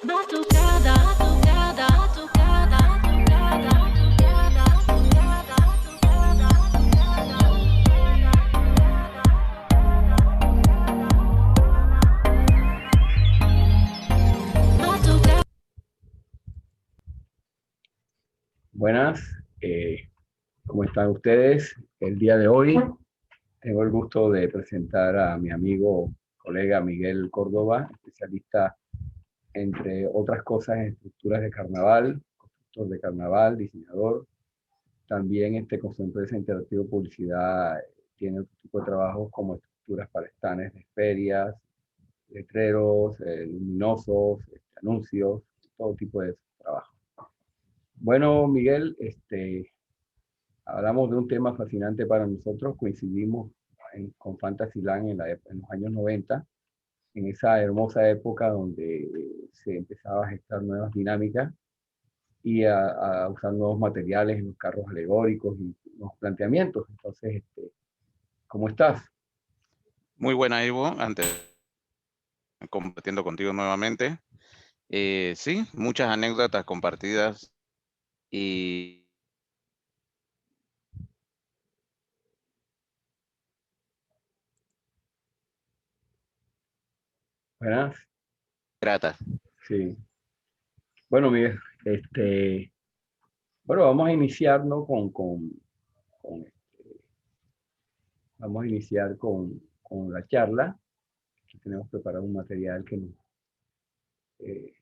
Batucada, batucada, batucada, batucada, batucada, batucada, batucada, batucada. Buenas, ¿cómo están ustedes? El día de hoy tengo el gusto de presentar a mi amigo, colega Miguel Córdoba, especialista, entre otras cosas, en estructuras de carnaval, constructor de carnaval, diseñador. También con su empresa Interactivo Publicidad tiene otro tipo de trabajos como estructuras para stands de ferias, letreros, luminosos, anuncios, todo tipo de trabajo. Bueno, Miguel, hablamos de un tema fascinante para nosotros. Coincidimos con Fantasyland en los años 90, en esa hermosa época donde se empezaba a gestar nuevas dinámicas y a usar nuevos materiales en los carros alegóricos y nuevos planteamientos. Entonces, ¿cómo estás? Muy buena, Ivo, antes compartiendo contigo nuevamente. Sí, muchas anécdotas compartidas y Buenas. gratas. Sí. Bueno, Miguel, bueno, vamos a iniciar, ¿no? Con, vamos a iniciar con la charla. Aquí tenemos preparado un material eh,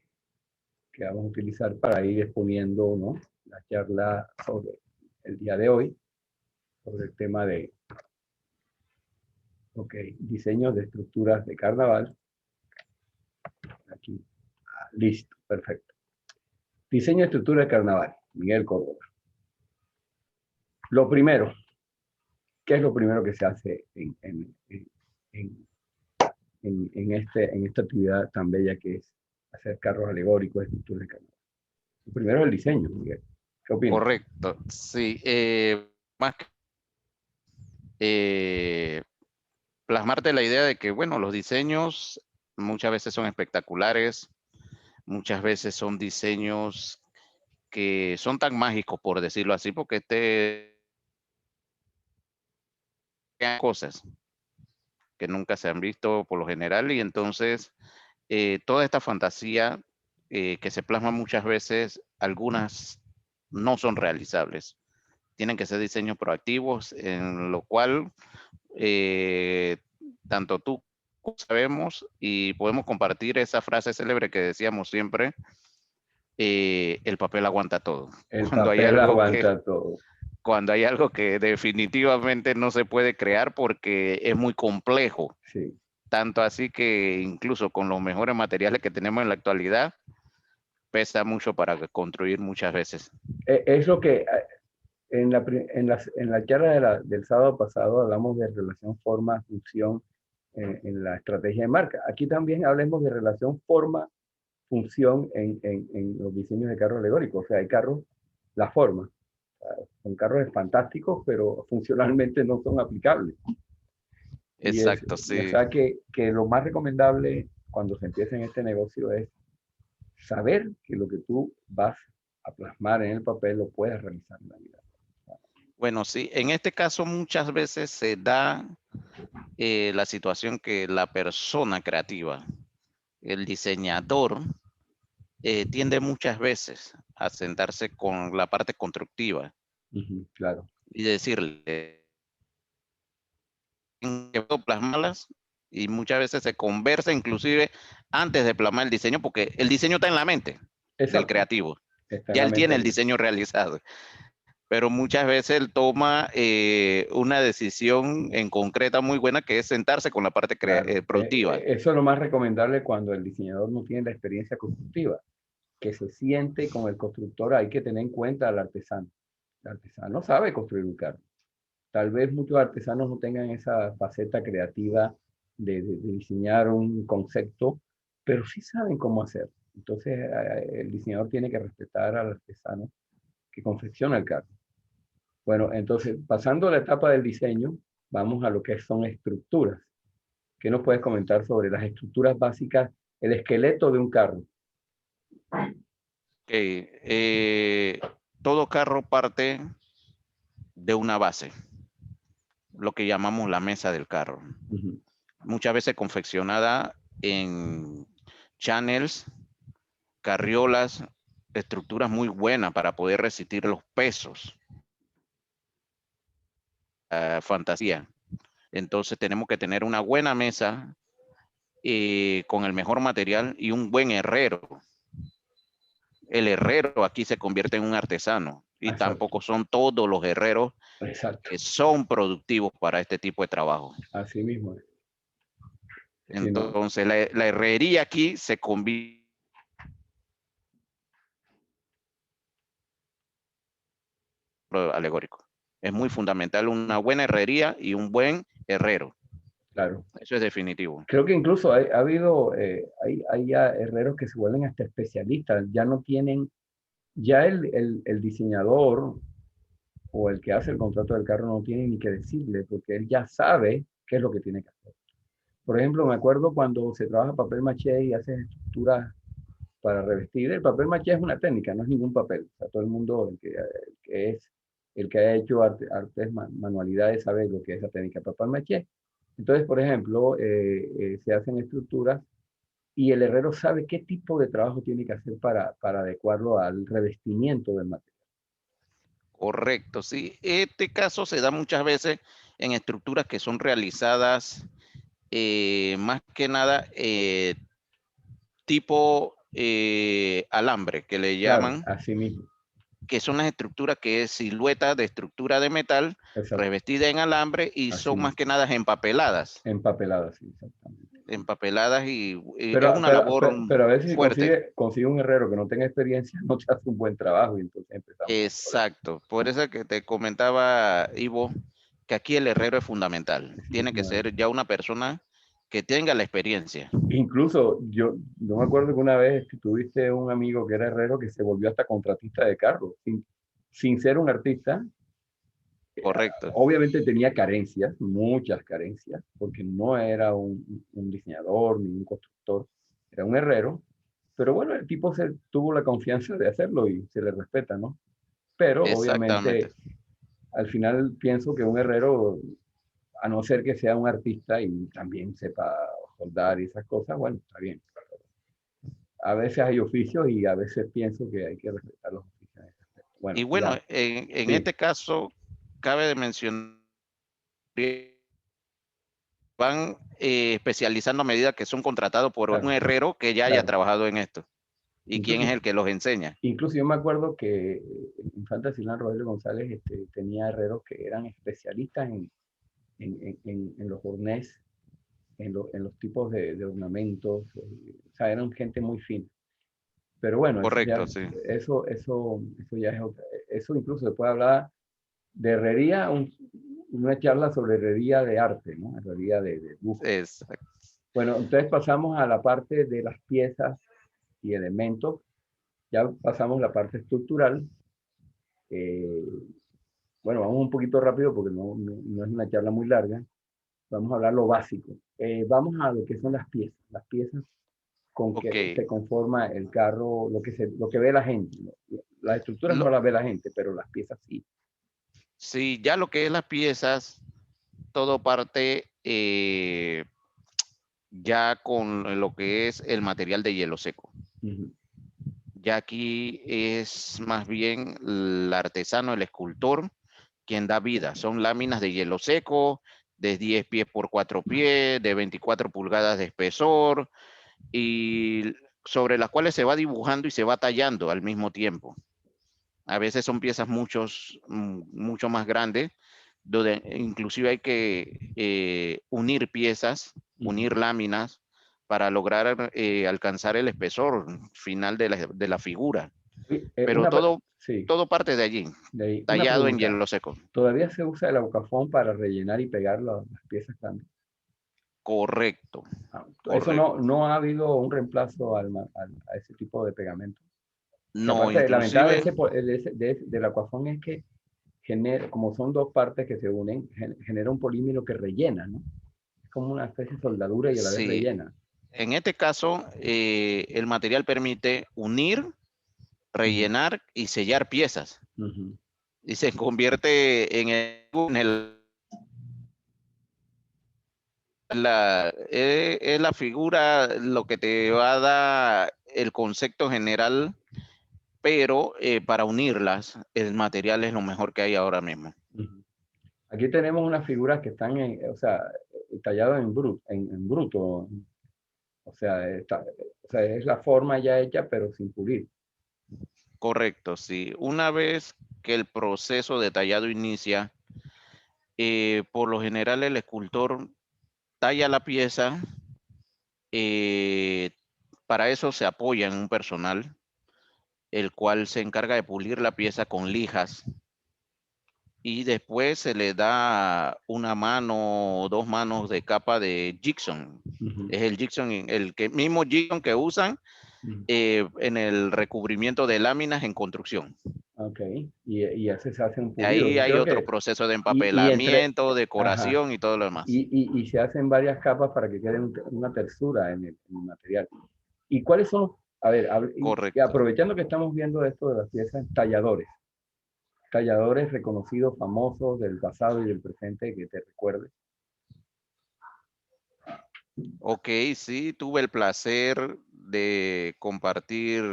que vamos a utilizar para ir exponiendo, ¿no?, la charla sobre el día de hoy, sobre el tema de diseño de estructuras de carnaval. Aquí, listo, perfecto. Diseño de estructuras de carnaval, Miguel Córdoba. Lo primero, ¿qué es lo primero que se hace en esta actividad tan bella que es hacer carros alegóricos, estructuras de carnaval? Lo primero es el diseño, Miguel. ¿Qué opinas? Correcto, sí. Más que plasmarte la idea de que, bueno, los diseños muchas veces son espectaculares, muchas veces son diseños que son tan mágicos, por decirlo así, porque cosas que nunca se han visto por lo general, y entonces toda esta fantasía que se plasma muchas veces, algunas no son realizables. Tienen que ser diseños proactivos, en lo cual tanto tú sabemos y podemos compartir esa frase célebre que decíamos siempre, el papel aguanta todo. El Cuando hay papel algo aguanta todo. cuando hay algo que definitivamente no se puede crear porque es muy complejo. Sí. Tanto así que incluso con los mejores materiales que tenemos en la actualidad, pesa mucho para construir muchas veces. Es lo que en la charla del sábado pasado hablamos de relación forma-función en la estrategia de marca. Aquí también hablemos de relación forma-función en los diseños de carros alegóricos. O sea, hay carros, la forma. Son carros fantásticos, pero funcionalmente no son aplicables. Exacto, O sí. sea que lo más recomendable cuando se empieza en este negocio es saber que lo que tú vas a plasmar en el papel lo puedes realizar en la vida. Bueno, sí, en este caso muchas veces se da la situación que la persona creativa, el diseñador, tiende muchas veces a sentarse con la parte constructiva Claro. y decirle que puedo plasmarlas, y muchas veces se conversa inclusive antes de plasmar el diseño, porque el diseño está en la mente del Exacto. creativo. Está en Ya la él tiene el mentalidad. diseño realizado, pero muchas veces él toma una decisión en concreta muy buena, que es sentarse con la parte Claro. productiva. Eso es lo más recomendable cuando el diseñador no tiene la experiencia constructiva, que se siente con el constructor. Hay que tener en cuenta al artesano. El artesano sabe construir un carro. Tal vez muchos artesanos no tengan esa faceta creativa de diseñar un concepto, pero sí saben cómo hacer. Entonces, el diseñador tiene que respetar al artesano que confecciona el carro. Bueno, entonces, pasando a la etapa del diseño, vamos a lo que son estructuras. ¿Qué nos puedes comentar sobre las estructuras básicas, el esqueleto de un carro? Todo carro parte de una base, lo que llamamos la mesa del carro. Ujú. Muchas veces confeccionada en channels, carriolas, estructuras muy buenas para poder resistir los pesos. Fantasía. Entonces tenemos que tener una buena mesa con el mejor material y un buen herrero. El herrero aquí se convierte en un artesano y Exacto. tampoco son todos los herreros Exacto. que son productivos para este tipo de trabajo. Así mismo es. Sí, no. Entonces la herrería aquí se convierte alegórico. Es muy fundamental una buena herrería y un buen herrero. Claro. Eso es definitivo. Creo que incluso ha habido, hay ya herreros que se vuelven hasta especialistas, ya no tienen, ya el diseñador o el que hace el contrato del carro no tiene ni que decirle, porque él ya sabe qué es lo que tiene que hacer. Por ejemplo, me acuerdo cuando se trabaja papel maché y hace estructuras para revestir. El papel maché es una técnica, no es ningún papel. O sea, todo el mundo, el que ha hecho artes manualidades sabe lo que es la técnica de papel maché. Entonces, por ejemplo, se hacen estructuras y el herrero sabe qué tipo de trabajo tiene que hacer para adecuarlo al revestimiento del material. Correcto, sí. Este caso se da muchas veces en estructuras que son realizadas más que nada tipo alambre, que le Claro, llaman, así mismo. que son las estructuras que es silueta de estructura de metal Exacto. revestida en alambre y Así son más mismo. que nada empapeladas. Empapeladas, sí, exactamente. Empapeladas y es Pero, una pero, labor pero, pero a veces si fuerte. consigue un herrero que no tenga experiencia, no te hace un buen trabajo y entonces empezamos con problemas. Exacto. Por eso que te comentaba, Ivo, que aquí el herrero es fundamental. Tiene que ser ya una persona que tenga la experiencia. Incluso yo me acuerdo que una vez que tuviste un amigo que era herrero que se volvió hasta contratista de carros, sin ser un artista. Correcto. Obviamente tenía carencias, muchas carencias, porque no era un diseñador ni un constructor, era un herrero. Pero bueno, el tipo tuvo la confianza de hacerlo y se le respeta, ¿no? Pero Exactamente. obviamente al final pienso que un herrero, a no ser que sea un artista y también sepa soldar y esas cosas, bueno, está bien. A veces hay oficios y a veces pienso que hay que respetar los oficios. Bueno, Y bueno, ya, en sí, este caso, cabe de mencionar, van especializando a medida que son contratados por un claro, herrero que ya haya claro. trabajado en esto. ¿Y quién es Incluso, el que los enseña? incluso yo me acuerdo que en Fantasyland Rogelio González tenía herreros que eran especialistas en los hornés, en los tipos de ornamentos, o sea, eran gente muy fina. Pero bueno, Correcto, sí. eso ya es otra. Eso incluso se puede hablar de herrería, una charla sobre herrería de arte, ¿no? Herrería de dibujo. Exacto. Bueno, entonces pasamos a la parte de las piezas y elementos. Ya pasamos la parte estructural. Eh, bueno, vamos un poquito rápido porque no es una charla muy larga. Vamos a hablar lo básico. Vamos a lo que son las piezas con Ok. que se conforma el carro, lo que ve la gente. Las estructuras no Lo, las ve la gente, pero las piezas sí. sí, ya lo que es las piezas, todo parte ya con lo que es el material de hielo seco. Ujú. Ya aquí es más bien el artesano, el escultor, quien da vida. Son láminas de hielo seco, de 10 pies por 4 pies, de 24 pulgadas de espesor, y sobre las cuales se va dibujando y se va tallando al mismo tiempo. A veces son piezas mucho más grandes, donde inclusive hay que unir piezas, unir láminas para lograr alcanzar el espesor final de la figura. Sí, Pero sí, todo parte de allí, de ahí. Una tallado en pregunta. hielo seco. ¿Todavía se usa el aucafón para rellenar y pegar las piezas grandes? Correcto, Eso correcto. no ha habido un reemplazo a ese tipo de pegamento. Que No, aparte, la ventaja inclusive, del aquafón es que genera, como son dos partes que se unen, genera un polímero que rellena, ¿no? Es como una especie de soldadura y a la vez sí, rellena. En este caso, el material permite unir, rellenar y sellar piezas. Ujú. Y se convierte en es la figura lo que te va a dar el concepto general, pero para unirlas, el material es lo mejor que hay ahora mismo. Ujú. Aquí tenemos unas figuras que están o sea, talladas en bruto. O sea, o sea, es la forma ya hecha, pero sin pulir. Correcto, sí. Una vez que el proceso de tallado inicia, por lo general el escultor talla la pieza, eh, para eso se apoya en un personal, el cual se encarga de pulir la pieza con lijas y después se le da una mano o 2 manos de capa de gypsum. Ujú, Es el gypsum, mismo gypsum que usan ujú. en el recubrimiento de láminas en construcción. Ok, y así se hace un pulido. Ahí Yo hay creo otro que, proceso de y entre, empapelamiento, ajá, decoración y todo lo demás. y se hacen varias capas para que quede una tersura en el material. ¿Y cuáles son, a ver, y Correcto. aprovechando que estamos viendo esto de las piezas, talladores reconocidos, famosos del pasado y del presente que te recuerdes? Ok, sí, tuve el placer de compartir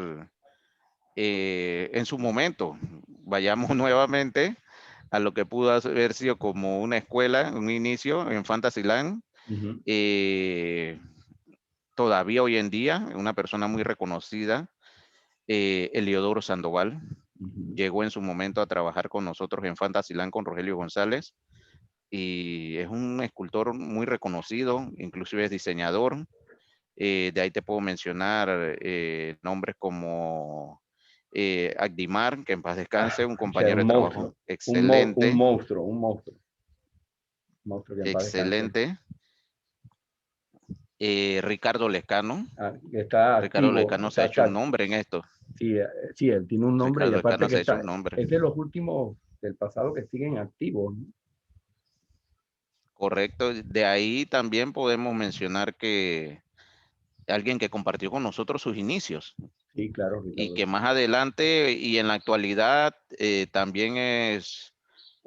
en su momento. Vayamos nuevamente a lo que pudo haber sido como una escuela, un inicio en Fantasyland. Ujú, Todavía hoy en día, una persona muy reconocida, Eliodoro Sandoval, ujú. llegó en su momento a trabajar con nosotros en Fantasyland con Rogelio González y es un escultor muy reconocido, inclusive es diseñador. De ahí te puedo mencionar nombres como Agdimar, que en paz descanse, un O sea, compañero un de trabajo monstruo, un excelente, monstruo, un monstruo que en paz descanse. excelente. Ricardo Lescano. Ah, está Ricardo activo, Lescano se ha hecho un está, nombre en esto. sí, sí, él tiene un nombre y Ricardo aparte Lescano que se ha hecho está, un nombre. es de los últimos del pasado que siguen activos, ¿no? Correcto. De ahí también podemos mencionar que alguien que compartió con nosotros sus inicios Sí, claro, y Ricardo que más Lozano. adelante y en la actualidad también es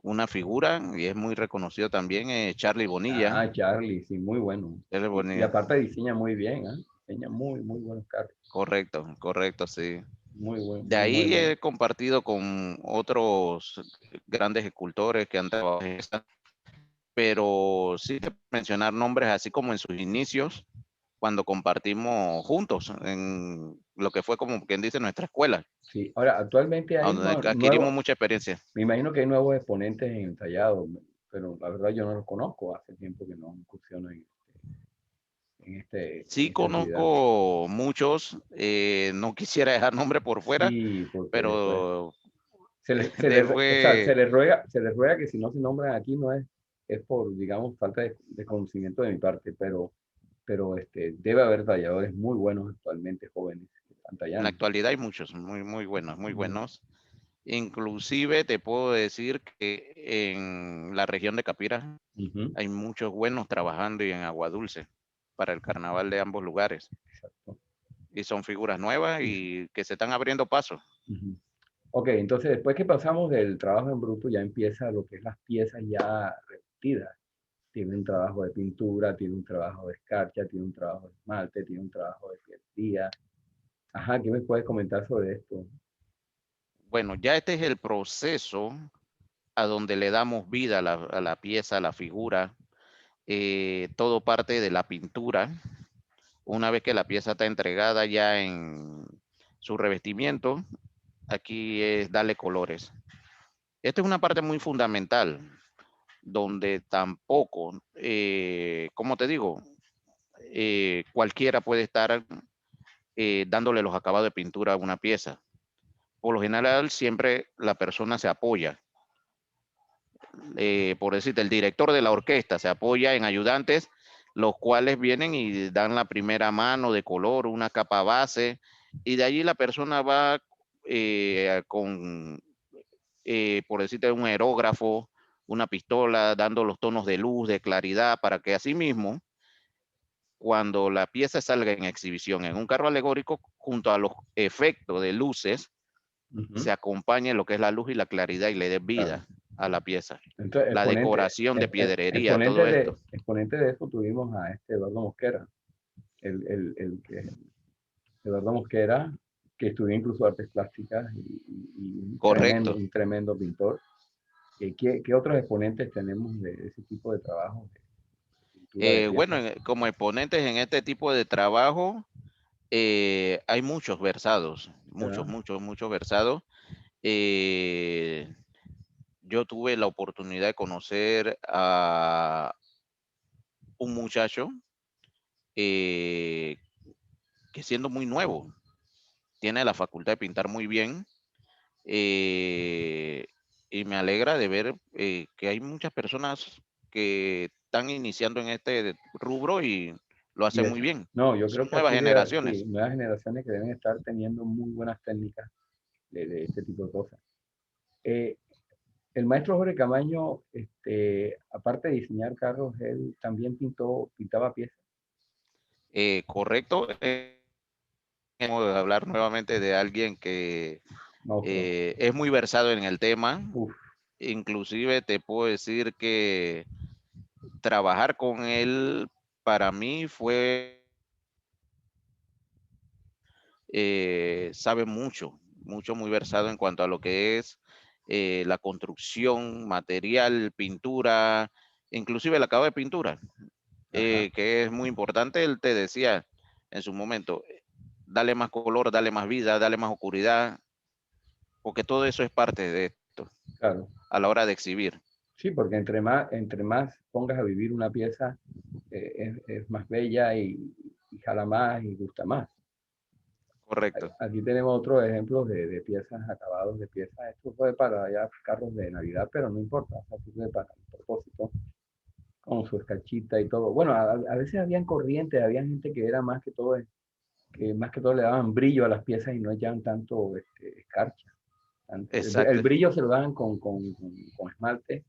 una figura y es muy reconocido también, Charlie Bonilla. Ah, Charlie, sí, muy bueno. Charlie Y Bonilla. aparte diseña muy bien, ¿ah? Diseña muy buenos carros. Correcto, correcto, sí. De Muy ahí bueno. he compartido con otros grandes escultores que han trabajado en esta, pero sí te puedo mencionar nombres así como en sus inicios, cuando compartimos juntos en lo que fue como quien dice nuestra escuela, Sí, ahora actualmente hay donde adquirimos nuevos, mucha experiencia. me imagino que hay nuevos exponentes en el tallado, pero la verdad yo no los conozco, hace tiempo que no incursiono en Sí esta actividad. conozco muchos, no quisiera dejar nombre por fuera, Sí, porque después pero o sea, fue se les ruega que si no se nombran aquí no es por, digamos, falta de conocimiento de mi parte, pero debe haber talladores muy buenos actualmente, jóvenes, que están en la tallando. actualidad hay muchos, muy, muy buenos, muy Mm, buenos. Inclusive te puedo decir que en la región de Capira ujú, hay muchos buenos trabajando y en Agua Dulce para el carnaval de ambos lugares. exacto. Y son figuras nuevas y que se están abriendo paso. Ujú. Ok, entonces después que pasamos del trabajo en bruto, ya empieza lo que es las piezas ya revestidas. Tiene un trabajo de pintura, tiene un trabajo de escarcha, tiene un trabajo de esmalte, tiene un trabajo de piercía. Ajá, ¿qué me puedes comentar sobre esto? Bueno, ya este es el proceso a donde le damos vida a la pieza, a la figura. Todo parte de la pintura. Una vez que la pieza está entregada ya en su revestimiento, aquí es darle colores. Esta es una parte muy fundamental, donde tampoco, como te digo, cualquiera puede estar dándole los acabados de pintura a una pieza. Por lo general, siempre la persona se apoya. Por decirte, el director de la orquesta se apoya en ayudantes, los cuales vienen y dan la primera mano de color, una capa base, y de allí la persona va con, por decirte, un aerógrafo, una pistola, dando los tonos de luz, de claridad, para que así mismo cuando la pieza salga en exhibición en un carro alegórico, junto a los efectos de luces, se acompañe lo que es la luz y la claridad y le dé vida a la pieza. Entonces, La decoración de piedrería, todo esto. Exponente de eso tuvimos a Eduardo Mosquera, Eduardo Mosquera, que estudió incluso artes plásticas y Correcto. un tremendo pintor. ¿Qué otros exponentes tenemos de ese tipo de trabajo? Bueno, como exponentes en este tipo de trabajo, hay muchos versados, muchos versados. Yo tuve la oportunidad de conocer a un muchacho que siendo muy nuevo, tiene la facultad de pintar muy bien, y me alegra de ver que hay muchas personas que están iniciando en este rubro y lo hacen muy bien. No, yo Son creo que nuevas aquí generaciones. sí, nuevas generaciones que deben estar teniendo muy buenas técnicas de este tipo de cosas. El maestro Jorge Camaño, aparte de diseñar carros, él también pintaba piezas. Correcto. Vamos a hablar nuevamente de alguien que es muy versado en el tema. Uf. Inclusive te puedo decir que trabajar con él para mí fue, sabe mucho, muy versado en cuanto a lo que es la construcción, material, pintura, inclusive el acabado de pintura, que es muy importante. Él te decía en su momento, dale más color, dale más vida, dale más oscuridad, porque todo eso es parte de esto. Claro. A la hora de exhibir. Sí, porque entre más pongas a vivir una pieza, es más bella y jala más y gusta más. Correcto. Aquí tenemos otros ejemplos de piezas, acabados de piezas. Esto fue para ya carros de Navidad, pero no importa, o sea, sirve para el propósito, con su escarchita y todo. Bueno, a veces habían corrientes, había gente que era más que todo le daban brillo a las piezas y no echaban tanto escarcha. El brillo se lo daban con esmalte,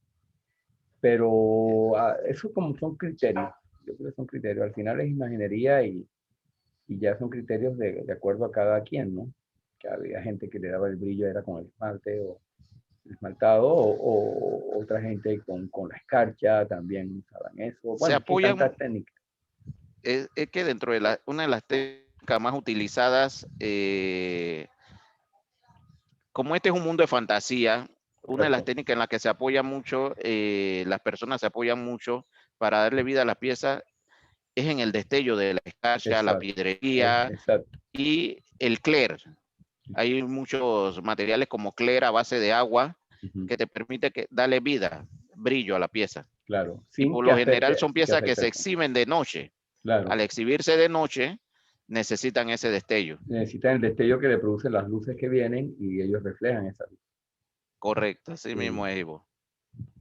pero eso como son criterios. Yo creo que son criterios. Al final es imaginería y ya son criterios de acuerdo a cada quien, ¿no? Que había gente que le daba el brillo era con el esmalte o el esmaltado, o otra gente con la escarcha también usaban eso. Bueno, se apoyan, tantas técnicas. Es que dentro de una de las técnicas más utilizadas, como este es un mundo de fantasía, una de las técnicas en las que se apoya mucho, las personas se apoyan mucho para darle vida a las piezas, es en el destello de la escarcha, la piedrería y el cler. Hay muchos materiales como cler a base de agua que te permite darle vida, brillo a la pieza. Claro. Y por lo general son piezas que se exhiben de noche. Claro. Al exhibirse de noche, necesitan ese destello. Necesitan el destello que le producen las luces que vienen y ellos reflejan esa luz. Correcto, así mismo es, Ivo.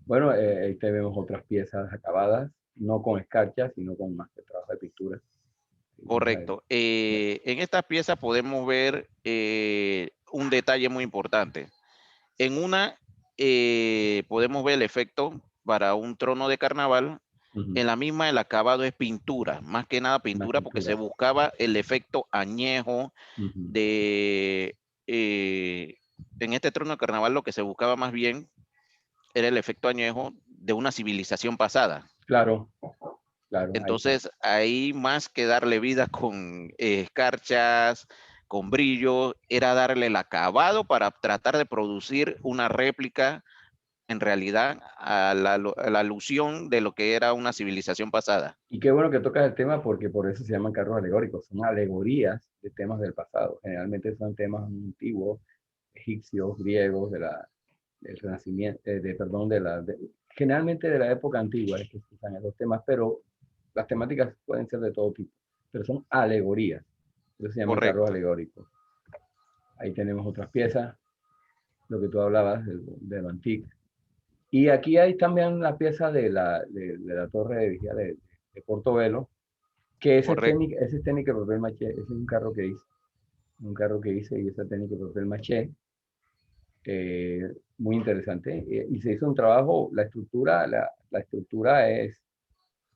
Bueno, ahí tenemos otras piezas acabadas, no con escarcha, sino con más trabajo de pintura. Correcto. En estas piezas podemos ver un detalle muy importante. En una podemos ver el efecto para un trono de carnaval. En la misma el acabado es pintura, más que nada pintura, porque se buscaba el efecto añejo de... en este trono de carnaval lo que se buscaba más bien era el efecto añejo de una civilización pasada. Claro, claro. Entonces ahí más que darle vida con escarchas, con brillo, era darle el acabado para tratar de producir una réplica en realidad a la alusión de lo que era una civilización pasada. Y qué bueno que tocas el tema porque por eso se llaman carros alegóricos, son alegorías de temas del pasado. Generalmente son temas antiguos, egipcios, griegos, del Renacimiento, generalmente de la época antigua es que se usan esos temas, pero las temáticas pueden ser de todo tipo, pero son alegorías, eso se llaman carros alegóricos. Ahí tenemos otras piezas, lo que tú hablabas de lo antique. Y aquí hay también la pieza de la torre de vigía de Portobelo, que esa es técnica de papel maché. Ese es un carro que hice, y esa técnica de papel maché, muy interesante. Y se hizo un trabajo, la estructura es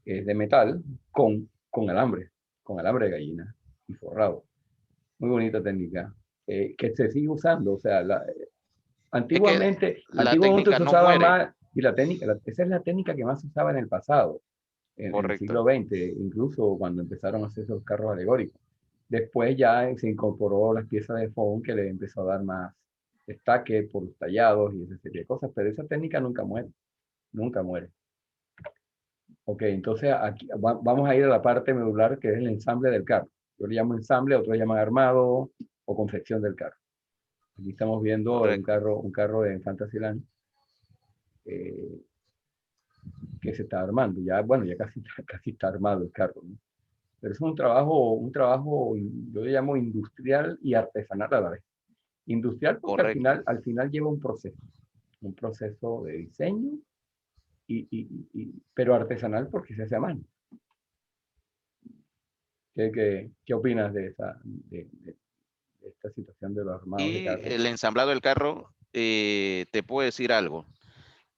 de metal con alambre. con alambre de gallina y forrado. Muy bonita técnica, que se sigue usando. O sea, antiguamente se técnica no usaba muere. más, y la técnica, esa es la técnica que más se usaba en el pasado, en el siglo Correcto. XX, incluso cuando empezaron a hacer esos carros alegóricos. Después ya se incorporó las piezas de foam que le empezó a dar más destaque por los tallados y esa serie de cosas, pero esa técnica nunca muere, nunca muere. Ok, entonces aquí vamos a ir a la parte medular que es el ensamble del carro. Yo le llamo ensamble, otros llaman armado o confección del carro. Aquí estamos viendo Correcto. un carro de Fantasyland eh, que se está armando. Ya, bueno, ya casi está armado el carro, ¿no? Pero es un trabajo, yo le llamo industrial y artesanal a la vez. Industrial porque Correcto. al final lleva un proceso de diseño, pero artesanal porque se hace a mano. ¿Qué opinas de esta situación de los armados de Y carros? el ensamblado del carro, te puedo decir algo.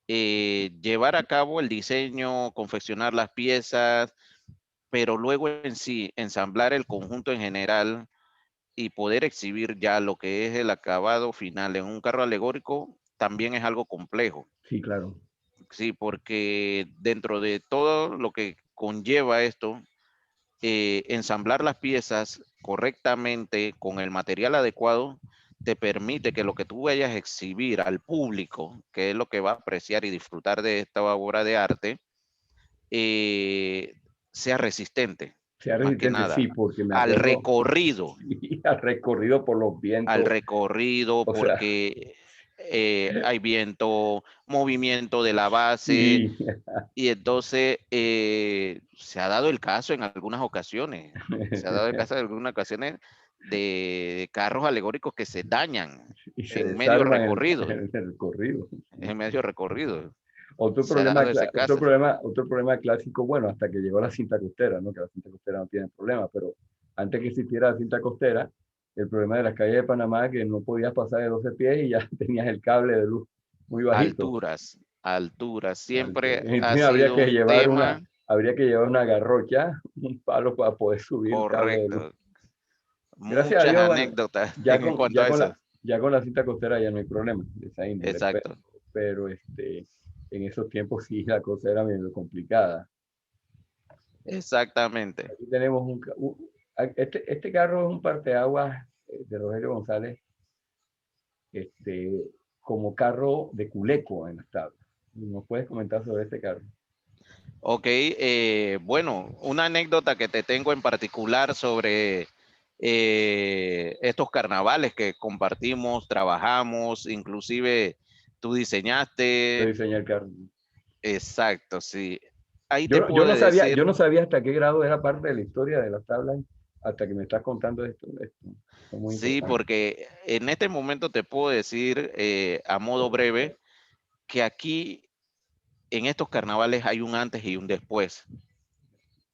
Llevar a cabo el diseño, confeccionar las piezas, pero luego en sí, ensamblar el conjunto en general y poder exhibir ya lo que es el acabado final en un carro alegórico, también es algo complejo. Sí, claro. Sí, porque dentro de todo lo que conlleva esto, ensamblar las piezas correctamente con el material adecuado te permite que lo que tú vayas a exhibir al público, que es lo que va a apreciar y disfrutar de esta obra de arte, eh, sea resistente, Sea más que resistente, nada, sí, porque me al acuerdo, recorrido, sí, al recorrido por los al vientos, recorrido, o sea, porque hay viento, movimiento de la base, sí, y entonces se ha dado el caso en algunas ocasiones, se ha dado el caso en algunas ocasiones de carros alegóricos que se dañan y se en medio desarman recorrido, en el recorrido. en medio recorrido. Otro Se ha problema, dado ese caso. otro problema clásico, bueno, hasta que llegó la cinta costera, ¿no? Que la cinta costera no tiene problema, pero antes que existiera la cinta costera, el problema de las calles de Panamá es que no podías pasar de 12 pies y ya tenías el cable de luz muy bajito. Alturas, siempre ha Entonces sido un tema habría que llevar una garrocha, un palo para poder subir el cable de luz. correcto. Gracias a Muchas Dios, bueno, anécdotas en cuanto a eso. ya con la cinta costera ya no hay problema de esa índole, Exacto. pero en esos tiempos sí la cosa era medio complicada. Exactamente. Aquí tenemos este carro es un parteaguas de Rogelio González, este, como carro de culeco en las tablas. ¿Nos puedes comentar sobre este carro? Ok, bueno, una anécdota que te tengo en particular sobre estos carnavales que compartimos, trabajamos, inclusive tú Yo diseñaste, diseñé el carro. exacto, sí. Ahí te puedo Yo decir, no sabía hasta qué grado era parte de la historia de las tablas hasta que me estás contando esto. Es muy sí, importante. porque en este momento te puedo decir a modo breve que aquí en estos carnavales hay un antes y un después,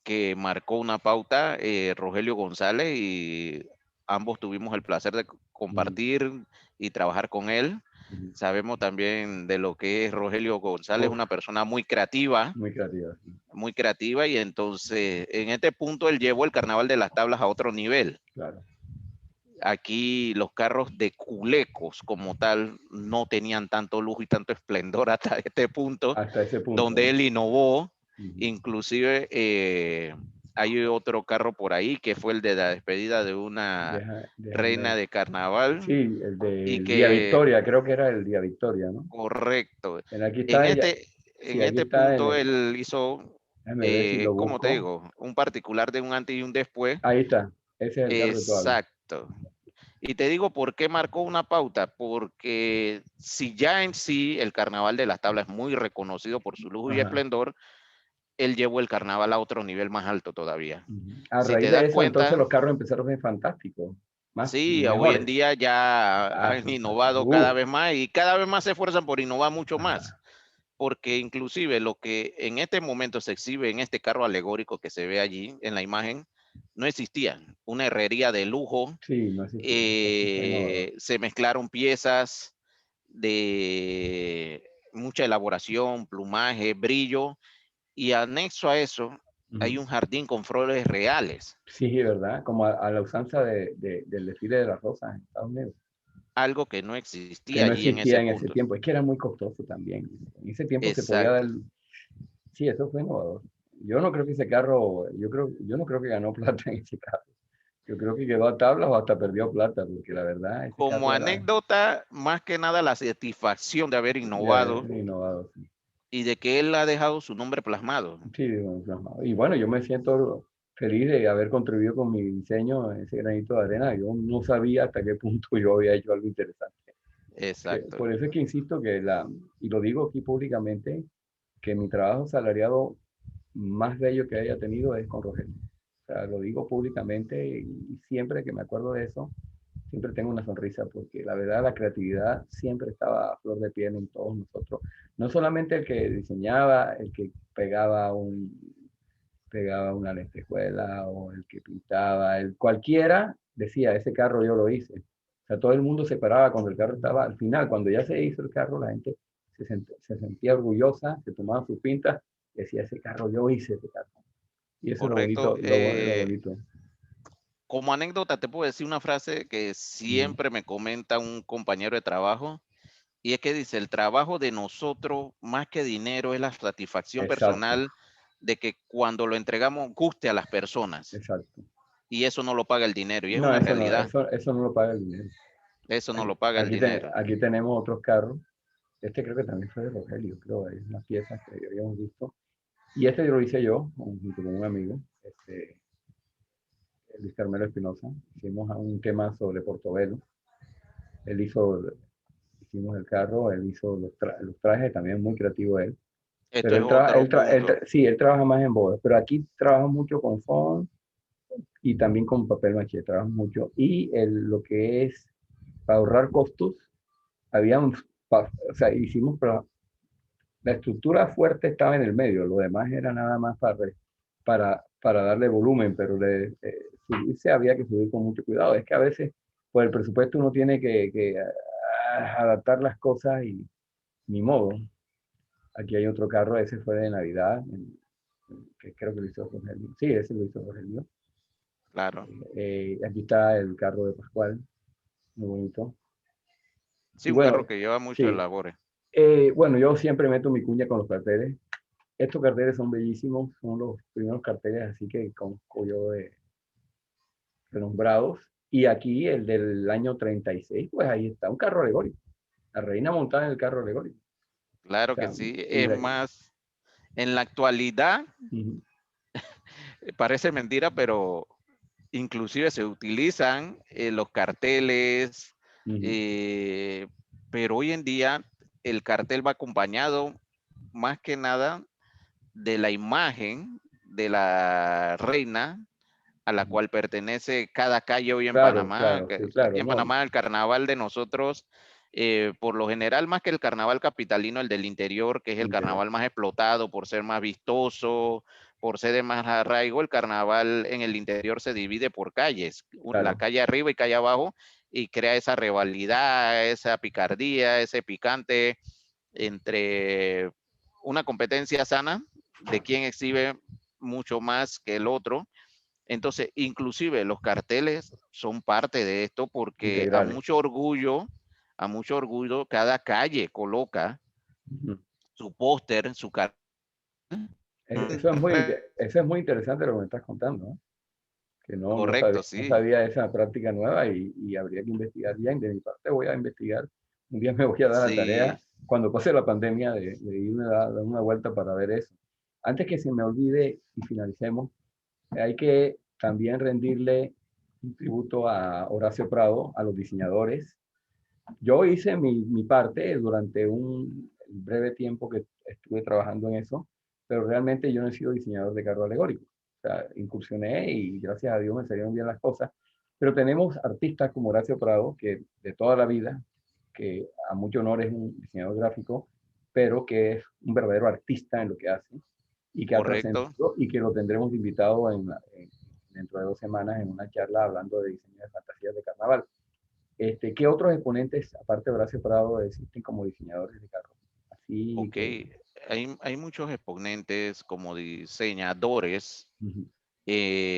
que marcó una pauta Rogelio González y ambos tuvimos el placer de Ujú, compartir y trabajar con él. ujú. Sabemos también de lo que es Rogelio González, Uf, una persona muy creativa. Sí, muy creativa y entonces en este punto él llevó el carnaval de las tablas a otro nivel. claro. Aquí los carros de culecos como tal no tenían tanto lujo y tanto esplendor hasta este punto, Hasta ese punto, donde ¿no? él innovó. Ujú. Inclusive hay otro carro por ahí que fue el de la despedida de una reina Déjame. de carnaval Sí, el y del Día que, Victoria, creo que era el Día Victoria, ¿no? correcto, Aquí en está ella. este, Sí, en aquí este está en punto el. él hizo, Déjame ver si lo ¿cómo te busco. digo? Un particular de un antes y un después. Ahí está. Ese es el carro de todas. Exacto. Y te digo por qué marcó una pauta, porque si ya en sí el carnaval de las tablas es muy reconocido por su lujo y Ajá. esplendor, él llevó el carnaval a otro nivel más alto todavía. Ujú. A Si raíz te de das eso, entonces entonces, los carros empezaron a ser fantásticos, más sí, hoy en mejores. día ya Ah, han fantástico. innovado cada vez más y cada vez más se esfuerzan por innovar mucho más, Ajá. porque inclusive lo que en este momento se exhibe en este carro alegórico que se ve allí en la imagen, no existía. Una herrería de lujo, Sí, no existía. Esto fue innovador. se mezclaron piezas de mucha elaboración, plumaje, brillo, y anexo a eso hay Ujú. un jardín con flores reales, Sí, ¿verdad? Como a la usanza del desfile de las rosas en Estados Unidos, algo que no que existía no allí en ese existía en ese punto. tiempo. Es que era muy costoso también. En ese tiempo se podía dar, Exacto. sí, eso fue innovador. Yo no creo que ese carro, yo no creo que ganó plata en ese carro. Yo creo que quedó a tablas o hasta perdió plata, porque la verdad, ese Como carro era anécdota, más que nada la satisfacción de haber de haber innovado innovado. Sí, y de que él ha dejado su nombre plasmado. sí, bueno, plasmado. Y bueno, yo me siento feliz de haber contribuido con mi diseño en ese granito de arena. Yo no sabía hasta qué punto yo había hecho algo interesante. Exacto. Por eso es que insisto y lo digo aquí públicamente, que mi trabajo salariado más bello que haya tenido es con Rogelio. O sea, lo digo públicamente y siempre que me acuerdo de eso, siempre tengo una sonrisa porque la verdad la creatividad siempre estaba a flor de piel en todos nosotros. No solamente el que diseñaba, el que pegaba una lentejuela o el que pintaba, cualquiera decía, ese carro yo lo hice. O sea, todo el mundo se paraba cuando el carro estaba al final, cuando ya se hizo el carro, la gente se sentía orgullosa, se tomaba sus pintas, decía, ese carro yo hice ese carro. Y eso es lo Correcto. bonito, lo bonito. Como anécdota, te puedo decir una frase que Ujú. siempre me comenta un compañero de trabajo, y es que dice, el trabajo de nosotros, más que dinero, es la satisfacción Exacto, personal de que cuando lo entregamos guste a las personas. exacto. Y eso no lo paga el dinero, y es No, una realidad. eso no lo paga el dinero. Eso no Aquí, lo paga el dinero. aquí tenemos otros carros. Este creo que también fue de Rogelio, creo, hay unas piezas que habíamos visto. Y este lo hice yo, junto con un amigo, Luis Carmelo Espinosa. Hicimos un tema sobre Portobelo. Él hicimos el carro, él hizo los trajes, también muy creativo él. Esto Pero es otro punto. sí, él trabaja más en bodas, pero aquí trabaja mucho con foam y también con papel maché, trabaja mucho. Y lo que es, para ahorrar costos, habían, o sea, hicimos, pero la estructura fuerte estaba en el medio, lo demás era nada más para darle volumen, pero subirse había que subir con mucho cuidado. Es que a veces, por el presupuesto, uno tiene que adaptar las cosas y ni modo. Aquí hay otro carro, ese fue de Navidad, que creo que lo hizo Rogelio. Sí, ese lo hizo Rogelio. Claro. Aquí está el carro de Pascual, muy bonito. Sí, Y un carro bueno, que lleva muchas sí, labores. bueno, yo siempre meto mi cuña con los carteles. Estos carteles son bellísimos, son los primeros carteles así que conozco yo de nombrados. Y aquí el del año 36, pues ahí está un carro alegórico. La reina montada en el carro alegórico. O Claro que sea, sí. y Es más, en la actualidad, uh, parece mentira, pero inclusive se utilizan los carteles, uh, eh, pero hoy en día el cartel va acompañado más que nada de la imagen de la reina a la cual pertenece cada calle hoy en claro, Panamá. claro, sí, Aquí claro, en no, Panamá el carnaval de nosotros, por lo general, más que el carnaval capitalino, el del interior, que es el interior, carnaval más explotado por ser más vistoso, por ser de más arraigo, el carnaval en el interior se divide por calles, la claro, calle arriba y calle abajo, y crea esa rivalidad, esa picardía, ese picante entre una competencia sana de quién exhibe mucho más que el otro. Entonces, inclusive los carteles son parte de esto porque integrales. a mucho orgullo, cada calle coloca Uh, su póster, su cartel. eso es muy interesante lo que me estás contando, ¿no? Que Correcto, no sí, sabía esa práctica nueva y habría que investigar bien. De mi parte voy a investigar. Un día me voy a dar la sí, tarea, cuando pase la pandemia, de irme a dar una vuelta para ver eso. Antes que se me olvide y finalicemos, hay que también rendirle un tributo a Horacio Prado, a los diseñadores. Yo hice mi parte durante un breve tiempo que estuve trabajando en eso, pero realmente yo no he sido diseñador de carro alegórico. O sea, incursioné y gracias a Dios me salieron bien las cosas. Pero tenemos artistas como Horacio Prado, que de toda la vida, que a mucho honor es un diseñador gráfico, pero que es un verdadero artista en lo que hace y que ha correcto. trascendido y que lo tendremos invitado dentro de 2 semanas en una charla hablando de diseño de fantasías de carnaval. ¿Qué otros exponentes, aparte de Horacio Prado, existen como diseñadores de carros? Así Ok. que... hay muchos exponentes como diseñadores, Ujú,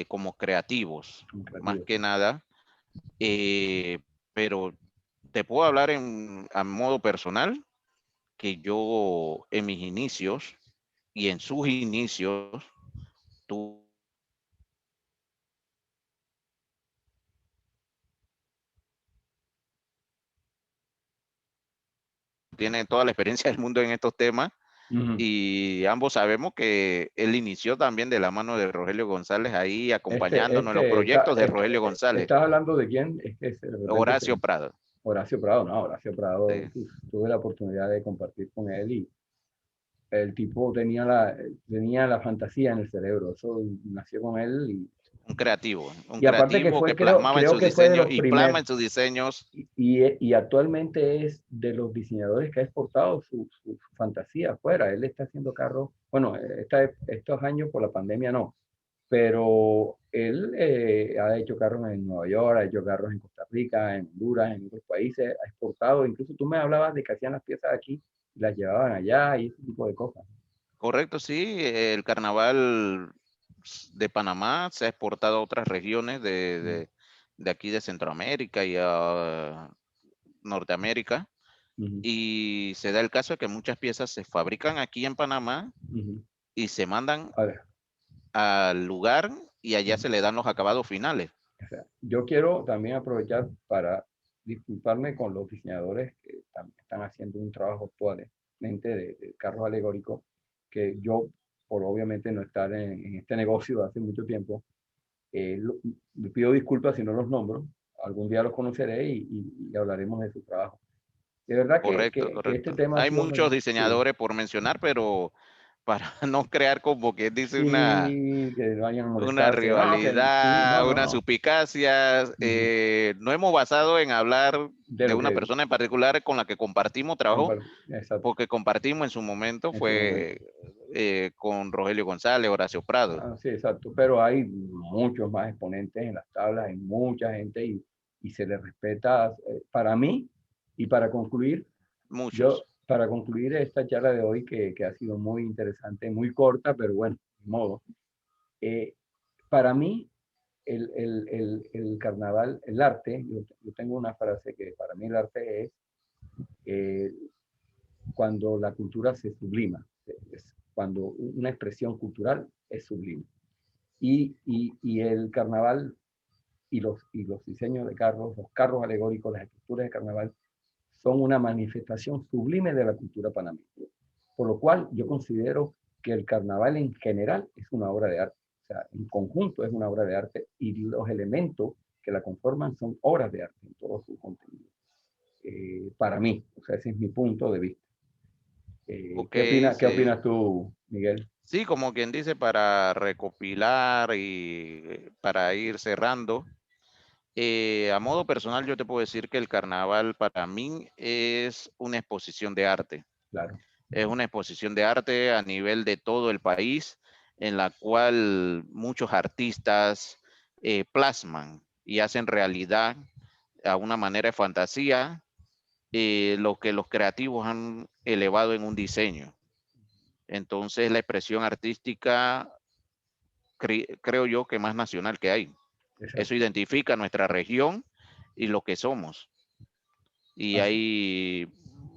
como creativos, un más creativo, que sí. nada, pero te puedo hablar a modo personal que yo en mis inicios y en sus inicios, tú tienes toda la experiencia del mundo en estos temas Ujú. y ambos sabemos que él inició también de la mano de Rogelio González ahí acompañándonos en los proyectos de Rogelio González, ¿Estás hablando de quién? Es que de repente Horacio Prado. Horacio Prado, no, Horacio Prado, Sí. uf, tuve la oportunidad de compartir con él y el tipo tenía la fantasía en el cerebro, eso nació con él Un y aparte que creativo fue, que plasmaba en creo sus que fue de diseños los y plasma primeros en sus diseños. y actualmente es de los diseñadores que ha exportado su fantasía afuera. Él está haciendo carros, bueno, estos años por la pandemia no, pero él ha hecho carros en Nueva York, ha hecho carros en Costa Rica, en Honduras, en otros países, ha exportado, incluso tú me hablabas de que hacían las piezas aquí y las llevaban allá y ese tipo de cosas. Correcto, sí, el carnaval de Panamá se ha exportado a otras regiones Mm, de aquí de Centroamérica y a Norteamérica. ujú, Y se da el caso de que muchas piezas se fabrican aquí en Panamá ujú. y se mandan Ahora, al lugar y allá ujú. se le dan los acabados finales. O sea, yo quiero también aprovechar para disculparme con los diseñadores que están haciendo un trabajo actualmente de carros alegóricos, que yo, por obviamente no estar en este negocio hace mucho tiempo, me pido disculpas si no los nombro, algún día los conoceré y hablaremos de su trabajo. De verdad Correcto, que este correcto. tema ha Hay sido muchos muy... Sí, diseñadores por mencionar, pero para no crear como que dice sí, que no vayan a una molestarse. No, que sí, no, rivalidad, no, una no. suspicacia. Ujú. No hemos basado en hablar De de lo una que... persona en particular con la que compartimos trabajo, Exacto, porque compartimos en su momento, en su momento. fue con Rogelio González, Horacio Prado, Ah, sí, exacto, pero hay muchos más exponentes en las tablas, hay mucha gente y se les respeta. Para mí, y muchos. para concluir esta charla de hoy, que ha sido muy interesante, muy corta, pero bueno, de modo, eh, para mí el carnaval, el arte, yo tengo una frase que para mí el arte es eh, cuando la cultura se sublima, es cuando una expresión cultural es sublime. Y el carnaval y los diseños de carros, los carros alegóricos, las estructuras de carnaval, son una manifestación sublime de la cultura panameña. Por lo cual yo considero que el carnaval en general es una obra de arte. O sea, en conjunto es una obra de arte y los elementos que la conforman son obras de arte en todo su contenido. Para mí, o sea, ese es mi punto de vista. Ok, Qué sí. opinas tú, Miguel? Sí, como quien dice, para recopilar y para ir cerrando. A modo personal, yo te puedo decir que el carnaval para mí es una exposición de arte. Claro. Es una exposición de arte a nivel de todo el país, en la cual muchos artistas plasman y hacen realidad a una manera de fantasía lo que los creativos han elevado en un diseño. Entonces, la expresión artística creo yo que más nacional que hay. Eso Exacto. identifica nuestra región y lo que somos. Y Así. hay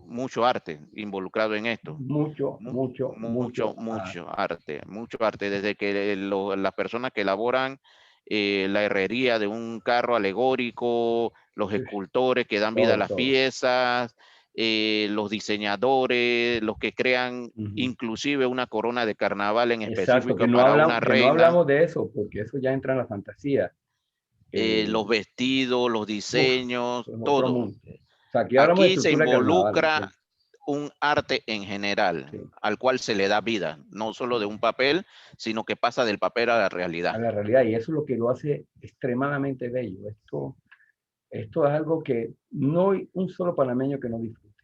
mucho arte involucrado en esto. Mucho, mucho, Mucho, mucho. Ah, mucho arte. Desde que las personas que elaboran la herrería de un carro alegórico, los escultores que dan vida a todo, las todo. piezas, los diseñadores, los que crean Ujú. inclusive una corona de carnaval en Exacto, específico para una que no reina, hablamos de eso, porque eso ya entra en la fantasía. los Eh, vestidos, los uf, diseños, es otro todo. mundo. O sea, aquí hablamos de Aquí se estructura de carnaval, ¿me involucra entiendes? un arte en general Sí. al cual se le da vida, no solo de un papel, sino que pasa del papel a la A realidad. la realidad, y eso es lo que lo hace extremadamente bello. Esto es algo que no hay un solo panameño que no disfrute,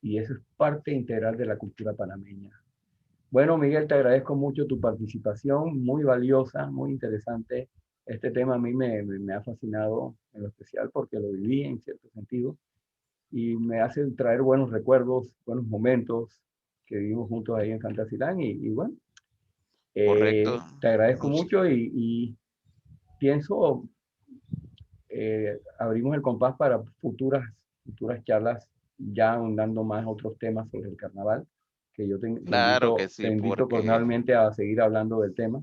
y eso es parte integral de la cultura panameña. Bueno, Miguel, te agradezco mucho tu participación, muy valiosa, muy interesante. Este tema a mí me ha fascinado en lo especial porque lo viví en cierto sentido y me hace traer buenos recuerdos, buenos momentos que vivimos juntos ahí en Fantasyland y bueno, Correcto. te agradezco Much- mucho y pienso, abrimos el compás para futuras charlas, ya ahondando más otros temas sobre el carnaval, que yo Claro que te sí, invito porque cordialmente a seguir hablando del tema.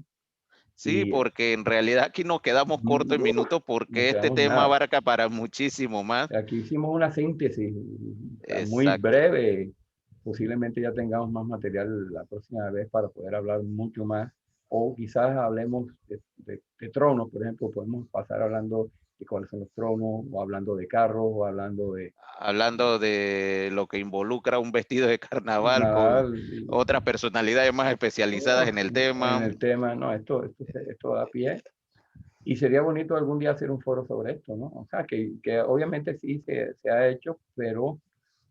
sí, Y porque en realidad aquí nos quedamos cortos en minutos no porque este quedamos tema nada. abarca para muchísimo más. Aquí hicimos una síntesis o sea, muy Exacto. breve. Posiblemente ya tengamos más material la próxima vez para poder hablar mucho más. O quizás hablemos de tronos, por ejemplo, podemos pasar hablando de cuáles son los tronos, o hablando de carros, o hablando de Hablando de lo que involucra un vestido de carnaval con carnaval. otras personalidades más especializadas en el En tema. el tema, no, esto da pie. Y sería bonito algún día hacer un foro sobre esto, ¿no? O sea, que obviamente sí se ha hecho, pero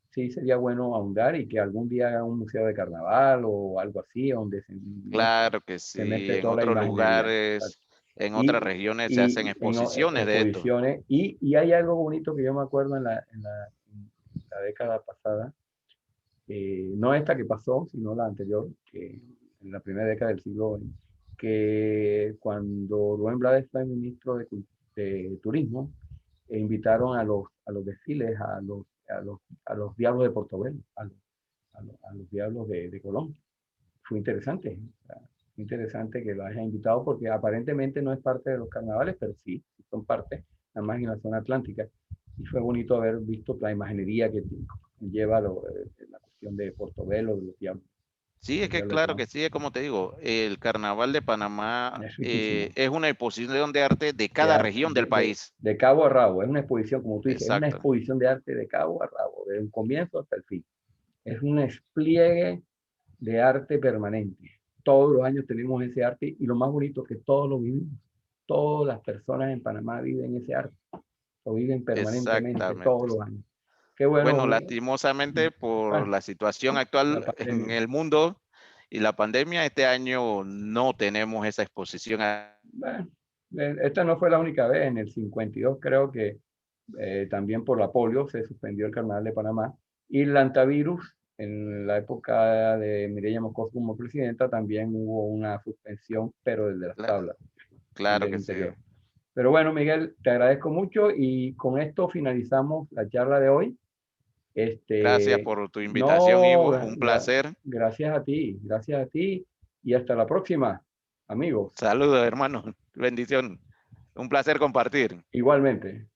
sí sería bueno ahondar y que algún día haga un museo de carnaval o algo así, donde Claro que se sí, mezcle en toda la otros imaginería. lugares, en otras Y, regiones se hacen exposiciones de esto. exposiciones. Y hay algo bonito que yo me acuerdo en la década pasada, no esta que pasó, sino la anterior, que en la primera década del siglo XX, que cuando Rubén Blades fue ministro de Turismo, invitaron a los desfiles, a los diablos de Portobelo, a los diablos de Colón. Fue interesante, o sea, interesante que lo haya invitado porque aparentemente no es parte de los carnavales, pero sí, son parte, nada más en la zona atlántica. Y fue bonito haber visto la imaginería que lleva la cuestión de Portobelo, de los diablos, Sí, es los que diablos de claro Colón. que sí, es como te digo, el Carnaval de Panamá Es riquísimo. es una exposición de arte de De, cada región del país. de cabo a rabo, es una exposición, como tú dices, es una Exacto, exposición de arte de cabo a rabo, de un comienzo hasta el fin. Es un despliegue de arte permanente. Todos los años tenemos ese arte y lo más bonito es que todos lo vivimos. Todas las personas en Panamá viven ese arte, lo viven permanentemente todos exactamente. los años. Qué bueno, Bueno, lastimosamente por bueno, la situación la actual en pandemia. el mundo y la pandemia, este año no tenemos esa exposición. Bueno, esta no fue la única vez, en el 52 creo que también por la polio se suspendió el Carnaval de Panamá y el antivirus en la época de Mireya Moscoso como presidenta también hubo una suspensión, pero desde las tablas, Claro desde el que sí. interior. Pero bueno, Miguel, te agradezco mucho y con esto finalizamos la charla de hoy. Gracias Este, por tu invitación, no, Ivo. Un placer. gracias a ti y hasta la próxima, amigos. Saludos, hermano. Bendición. Un placer compartir. Igualmente.